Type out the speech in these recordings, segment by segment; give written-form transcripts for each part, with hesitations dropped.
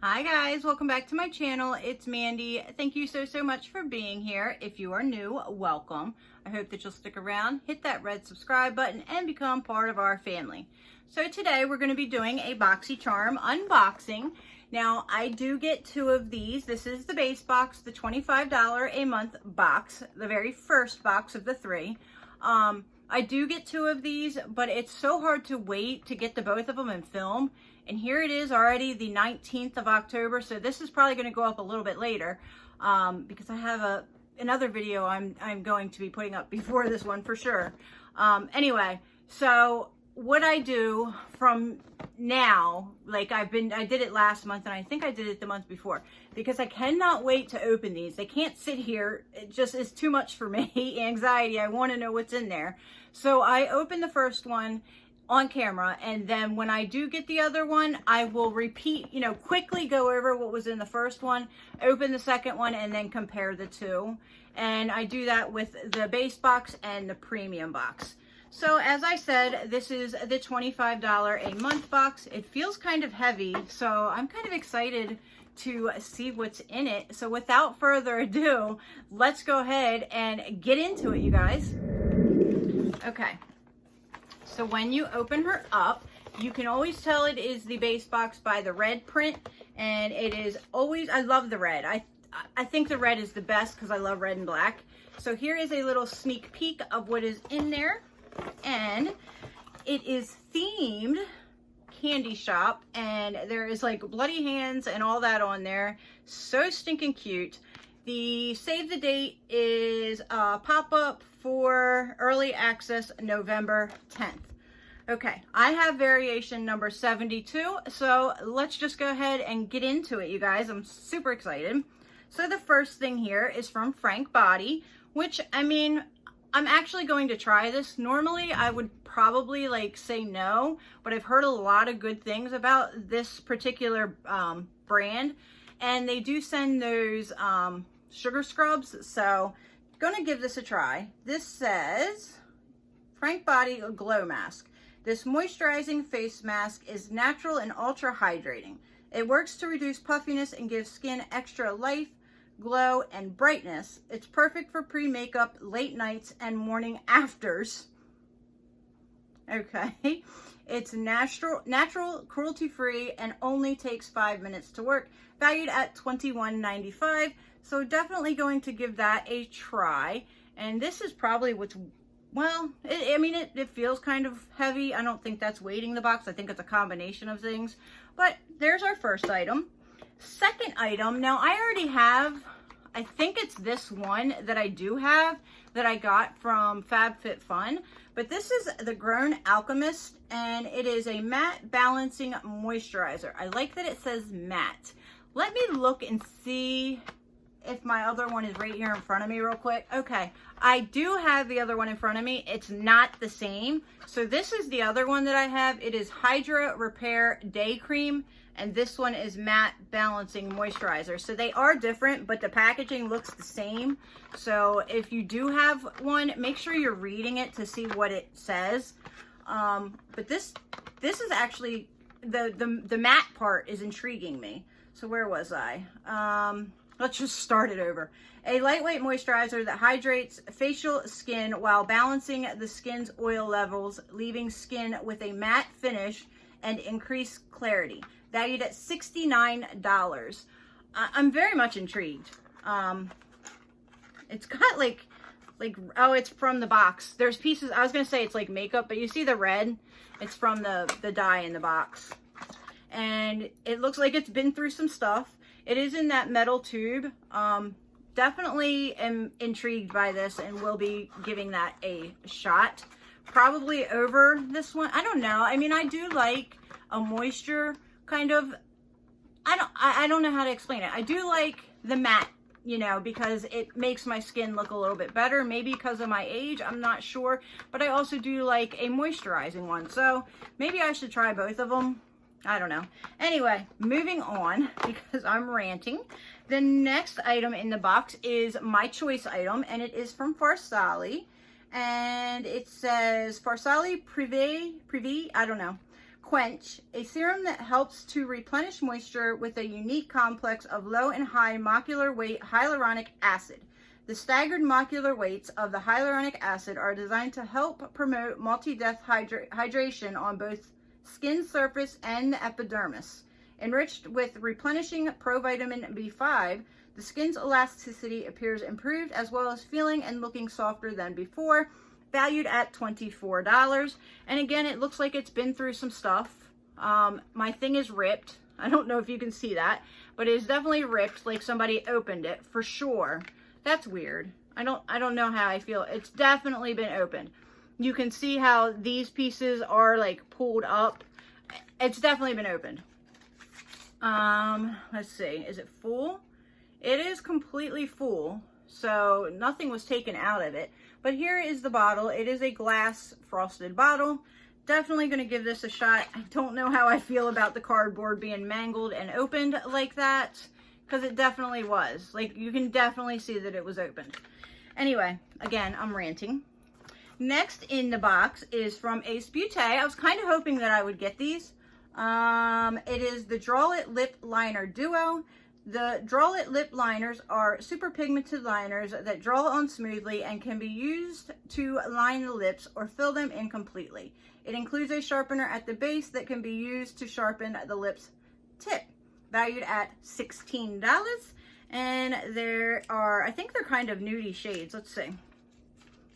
Hi guys, welcome back to my channel. It's Mandy. Thank you so much for being here. If you are new, welcome. I hope that you'll stick around, hit that red subscribe button, and become part of our family. So today we're going to be doing a BoxyCharm unboxing. Now I do get two of these. This is the base box, the $25 a month box, the very first box of the three. I do get two of these, but it's so hard to wait to get the both of them and film. And here it is already the 19th of October. So this is probably going to go up a little bit later because I have another video I'm going to be putting up before this one for sure. Anyway, so what I do from now, like I did it last month and I think I did it the month before because I cannot wait to open these. They can't sit here. It just is too much for me. Anxiety. I want to know what's in there. So I open the first one on camera, and then when I do get the other one, I will repeat, quickly go over what was in the first one, open the second one, and then compare the two. And I do that with the base box and the premium box. So as I said, this is the $25 a month box. It feels kind of heavy, so I'm kind of excited to see what's in it. So without further ado, let's go ahead and get into it, you guys. Okay. So when you open her up, you can always tell it is the base box by the red print, and it is always, I love the red. I think the red is the best because I love red and black. So here is a little sneak peek of what is in there, and it is themed candy shop, and there is like bloody hands and all that on there. So stinking cute. The save the date is pop-up for early access November 10th. Okay, I have variation number 72, so let's just go ahead and get into it, you guys. I'm super excited. So the first thing here is from Frank Body, which, I mean, I'm actually going to try this. Normally, I would probably say no, but I've heard a lot of good things about this particular brand, and they do send those sugar scrubs, so gonna give this a try. This says Frank Body Glow Mask. This moisturizing face mask is natural and ultra hydrating. It works to reduce puffiness and give skin extra life, glow, and brightness. It's perfect for pre-makeup, late nights, and morning afters. Okay. It's natural, cruelty-free, and only takes 5 minutes to work. Valued at $21.95. So definitely going to give that a try. And this is probably what's, well, it feels kind of heavy. I don't think that's weighting the box. I think it's a combination of things. But there's our first item. Second item, now I already have, I think it's this one that I do have that I got from Fab Fit Fun. But this is the Grown Alchemist, and it is a matte balancing moisturizer. I like that it says matte. Let me look and see if my other one is right here in front of me real quick. Okay, I do have the other one in front of me. It's not the same. So this is the other one that I have. It is Hydra Repair Day Cream, and this one is Matte Balancing Moisturizer. So they are different, but the packaging looks the same. So if you do have one, make sure you're reading it to see what it says. But this is actually, the matte part is intriguing me. So where was I? Let's just start it over. A lightweight moisturizer that hydrates facial skin while balancing the skin's oil levels, leaving skin with a matte finish and increased clarity. Valued at $69. I'm very much intrigued. It's got like, oh, it's from the box. There's pieces, I was going to say it's like makeup, but you see the red? It's from the dye in the box. And it looks like it's been through some stuff. It is in that metal tube. Definitely am intrigued by this and will be giving that a shot. Probably over this one. I don't know. I mean, I do like a moisture kind of, I don't know how to explain it. I do like the matte, because it makes my skin look a little bit better. Maybe because of my age, I'm not sure. But I also do like a moisturizing one. So maybe I should try both of them. I don't know. Anyway, moving on because I'm ranting. The next item in the box is my choice item, and it is from Farsali. And it says Farsali Privé, I don't know. Quench, a serum that helps to replenish moisture with a unique complex of low and high molecular weight hyaluronic acid. The staggered molecular weights of the hyaluronic acid are designed to help promote multi-depth hydration on both skin surface and the epidermis. Enriched with replenishing provitamin B5, the skin's elasticity appears improved as well as feeling and looking softer than before, valued at $24. And again, it looks like it's been through some stuff. My thing is ripped. I don't know if you can see that, but it is definitely ripped, like somebody opened it for sure. That's weird. I don't know how I feel. It's definitely been opened. You can see how these pieces are like pulled up. It's definitely been opened. Let's see. Is it full? It is completely full, so nothing was taken out of it. But here is the bottle. It is a glass frosted bottle. Definitely going to give this a shot. I don't know how I feel about the cardboard being mangled and opened like that, because it definitely was. Like, you can definitely see that it was opened. Anyway, again, I'm ranting. Next in the box is from Ace Beauté. I was kind of hoping that I would get these. It is the Draw It Lip Liner Duo. The Draw It lip liners are super pigmented liners that draw on smoothly and can be used to line the lips or fill them in completely. It includes a sharpener at the base that can be used to sharpen the lips tip, valued at $16. And there are, I think they're kind of nudie shades. Let's see.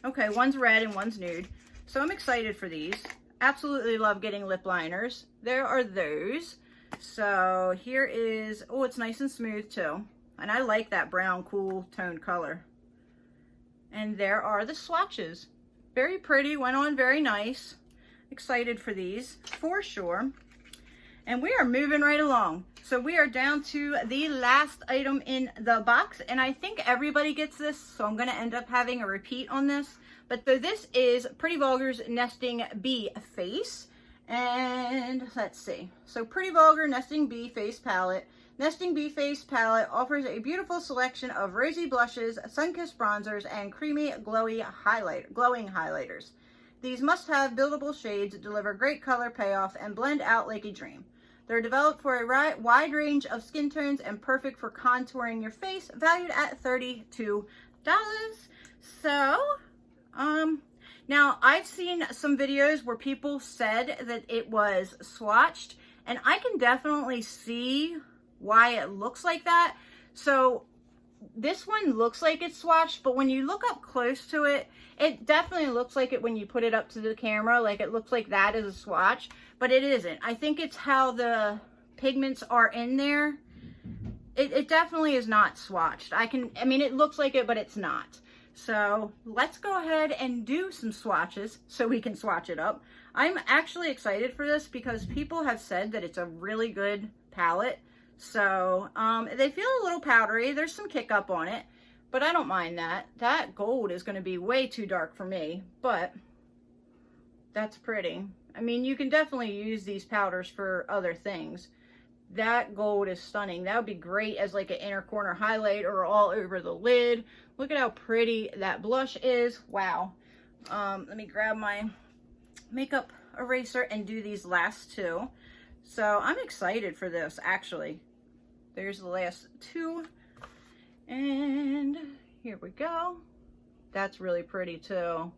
Okay, one's red and one's nude. So I'm excited for these. Absolutely love getting lip liners. There are those. So here is, oh, it's nice and smooth too. And I like that brown, cool toned color. And there are the swatches. Very pretty, went on very nice. Excited for these for sure. And we are moving right along. So we are down to the last item in the box. And I think everybody gets this, so I'm going to end up having a repeat on this. But this is Pretty Vulgar's Nesting Bee Face. And let's see. So Pretty Vulgar Nesting Bee Face Palette. Nesting Bee Face Palette offers a beautiful selection of rosy blushes, sun-kissed bronzers, and creamy glowing highlighters. These must-have buildable shades deliver great color payoff and blend out like a dream. They're developed for a wide range of skin tones and perfect for contouring your face, valued at $32. So, now I've seen some videos where people said that it was swatched, and I can definitely see why it looks like that. So this one looks like it's swatched, but when you look up close to it, it definitely looks like it when you put it up to the camera. Like, it looks like that is a swatch, but it isn't. I think it's how the pigments are in there. It definitely is not swatched. I mean, it looks like it, but it's not. So let's go ahead and do some swatches so we can swatch it up. I'm actually excited for this because people have said that it's a really good palette. So they feel a little powdery. There's some kick up on it, but I don't mind that. That gold is going to be way too dark for me, but that's pretty. I mean, you can definitely use these powders for other things. That gold is stunning. That would be great as like an inner corner highlight or all over the lid. Look at how pretty that blush is. Wow. Let me grab my makeup eraser and do these last two. So I'm excited for this, actually. There's the last two. And here we go. That's really pretty too.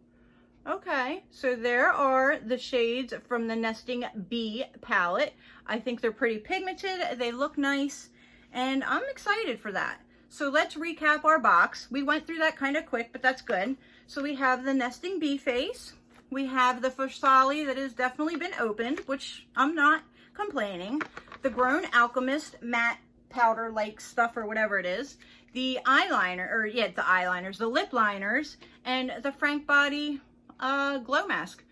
Okay, so there are the shades from the Nesting Bee palette. I think they're pretty pigmented. They look nice, and I'm excited for that. So let's recap our box. We went through that kind of quick, but that's good. So we have the Nesting Bee face. We have the Fushali that has definitely been opened, which I'm not complaining. The Grown Alchemist matte powder-like stuff or whatever it is. The eyeliner, or yeah, the eyeliners, the lip liners, and the Frank Body glow mask.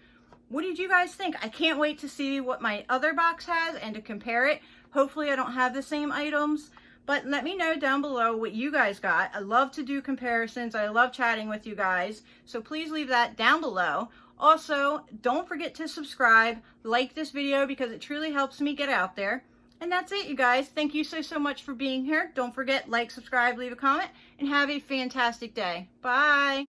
What did you guys think? I can't wait to see what my other box has and to compare it. Hopefully I don't have the same items, but let me know down below what you guys got. I love to do comparisons. I love chatting with you guys, so please leave that down below. Also, don't forget to subscribe, like this video because it truly helps me get out there. And that's it, you guys. Thank you so much for being here. Don't forget, like, subscribe, leave a comment, and have a fantastic day. Bye.